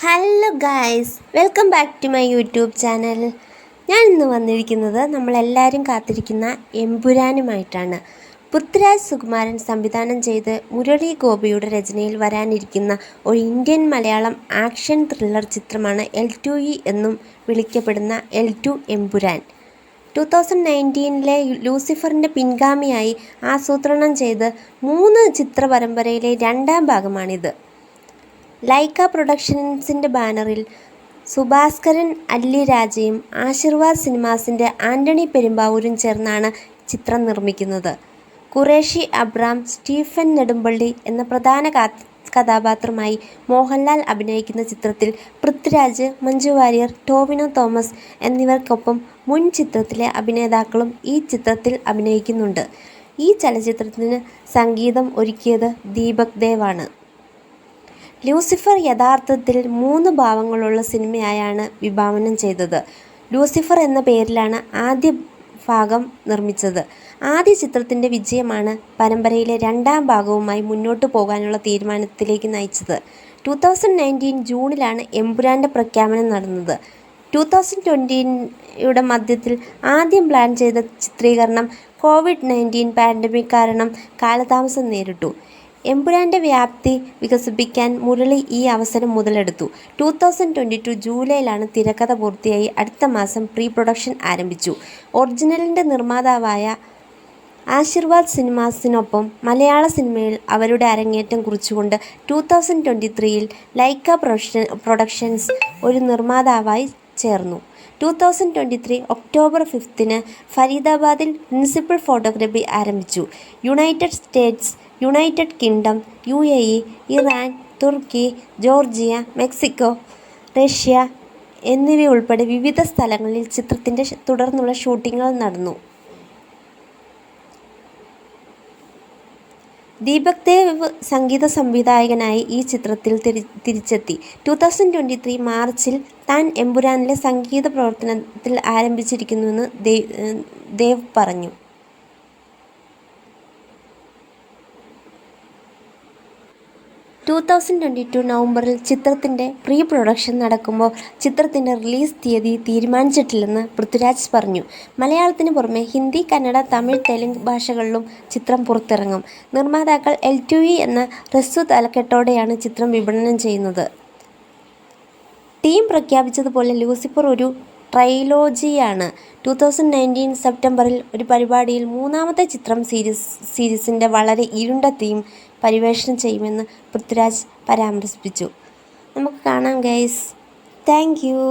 Hello guys, welcome back to my YouTube channel. ഞാൻ ഇന്ന് വന്നിരിക്കുന്നത് നമ്മളെല്ലാവരും കാത്തിരിക്കുന്ന എമ്പുരാനുമായിട്ടാണ്. പൃഥ്വിരാജ് സുകുമാരൻ സംവിധാനം ചെയ്ത് മുരളി ഗോപിയുടെ രചനയിൽ വരാനിരിക്കുന്ന ഒരു ഇന്ത്യൻ മലയാളം ആക്ഷൻ ത്രില്ലർ ചിത്രമാണ് L2E എന്നും വിളിക്കപ്പെടുന്ന L2 എമ്പുരാൻ. 2019 ലൂസിഫറിൻ്റെ പിൻഗാമിയായി ആസൂത്രണം ചെയ്ത് 3 ചിത്ര പരമ്പരയിലെ രണ്ടാം ഭാഗമാണിത്. ലൈക്ക പ്രൊഡക്ഷൻസിൻ്റെ ബാനറിൽ സുഭാസ്കരൻ അല്ലിരാജയും ആശീർവാദ് സിനിമാസിൻ്റെ ആൻ്റണി പെരുമ്പാവൂരും ചേർന്നാണ് ചിത്രം നിർമ്മിക്കുന്നത്. ഖുറേഷി അബ്രാം, സ്റ്റീഫൻ നെടുമ്പള്ളി എന്ന പ്രധാന കഥാപാത്രമായി മോഹൻലാൽ അഭിനയിക്കുന്ന ചിത്രത്തിൽ പൃഥ്വിരാജ്, മഞ്ജു വാര്യർ, ടോവിനോ തോമസ് എന്നിവർക്കൊപ്പം മുൻ ചിത്രത്തിലെ അഭിനേതാക്കളും ഈ ചിത്രത്തിൽ അഭിനയിക്കുന്നുണ്ട്. ഈ ചലച്ചിത്രത്തിന് സംഗീതം ഒരുക്കിയത് ദീപക് ദേവാണ്. ലൂസിഫർ യഥാർത്ഥത്തിൽ 3 ഭാവങ്ങളുള്ള സിനിമയായാണ് വിഭാവനം ചെയ്തത്. ലൂസിഫർ എന്ന പേരിലാണ് ആദ്യ ഭാഗം നിർമ്മിച്ചത്. ആദ്യ ചിത്രത്തിൻ്റെ വിജയമാണ് പരമ്പരയിലെ രണ്ടാം ഭാഗവുമായി മുന്നോട്ടു പോകാനുള്ള തീരുമാനത്തിലേക്ക് നയിച്ചത്. 2019 ജൂണിലാണ് എമ്പുരാൻ്റെ പ്രഖ്യാപനം നടന്നത്. 2020 മധ്യത്തിൽ ആദ്യം പ്ലാൻ ചെയ്ത ചിത്രീകരണം COVID-19 പാൻഡമിക് കാരണം കാലതാമസം നേരിട്ടു. എമ്പുരാൻ്റെ വ്യാപ്തി വികസിപ്പിക്കാൻ മുരളി ഈ അവസരം മുതലെടുത്തു. 2022 ജൂലൈയിലാണ് തിരക്കഥ പൂർത്തിയായി അടുത്ത മാസം പ്രീ പ്രൊഡക്ഷൻ ആരംഭിച്ചു. ഒറിജിനലിൻ്റെ നിർമ്മാതാവായ ആശീർവാദ് സിനിമാസിനൊപ്പം മലയാള സിനിമയിൽ അവരുടെ അരങ്ങേറ്റം കുറിച്ചുകൊണ്ട് 2023 ലൈക്ക പ്രൊഡക്ഷൻസ് ഒരു നിർമ്മാതാവായി ചേർന്നു. 2023 ഒക്ടോബർ 5 ഫരീദാബാദിൽ പ്രിൻസിപ്പൽ ഫോട്ടോഗ്രാഫി ആരംഭിച്ചു. United States, United Kingdom, UAE, Iran, തുർക്കി, ജോർജിയ, മെക്സിക്കോ, റഷ്യ എന്നിവയുൾപ്പെടെ വിവിധ സ്ഥലങ്ങളിൽ ചിത്രത്തിൻ്റെ തുടർന്നുള്ള ഷൂട്ടിങ്ങുകൾ നടന്നു. ദീപക് ദേവ് സംഗീത സംവിധായകനായി ഈ ചിത്രത്തിൽ തിരിച്ചെത്തി. 2023 മാർച്ചിൽ താൻ എമ്പുരാനിലെ സംഗീത പ്രവർത്തനത്തിൽ ആരംഭിച്ചിരിക്കുന്നുവെന്ന് ദേവ് പറഞ്ഞു. 2022 നവംബറിൽ ചിത്രത്തിൻ്റെ പ്രീ പ്രൊഡക്ഷൻ നടക്കുമ്പോൾ ചിത്രത്തിൻ്റെ റിലീസ് തീയതി തീരുമാനിച്ചിട്ടില്ലെന്ന് പൃഥ്വിരാജ് പറഞ്ഞു. മലയാളത്തിന് പുറമെ ഹിന്ദി, കന്നഡ, തമിഴ്, തെലുങ്ക് ഭാഷകളിലും ചിത്രം പുറത്തിറങ്ങും. നിർമ്മാതാക്കൾ L2E എന്ന ഹ്രസ്വ തലക്കെട്ടോടെയാണ് ചിത്രം വിപണനം ചെയ്യുന്നത്. ടീം പ്രഖ്യാപിച്ചതുപോലെ ലൂസിഫർ ഒരു ട്രൈലോജിയാണ്. 2019 സെപ്റ്റംബറിൽ ഒരു പരിപാടിയിൽ 3ാമത്തെ ചിത്രം സീരീസിൻ്റെ വളരെ ഇരുണ്ട തീം പരിവേഷണം ചെയ്യുമെന്ന് പൃഥ്വിരാജ് പരാമർശിച്ചു. നമുക്ക് കാണാം ഗൈസ്. Thank you.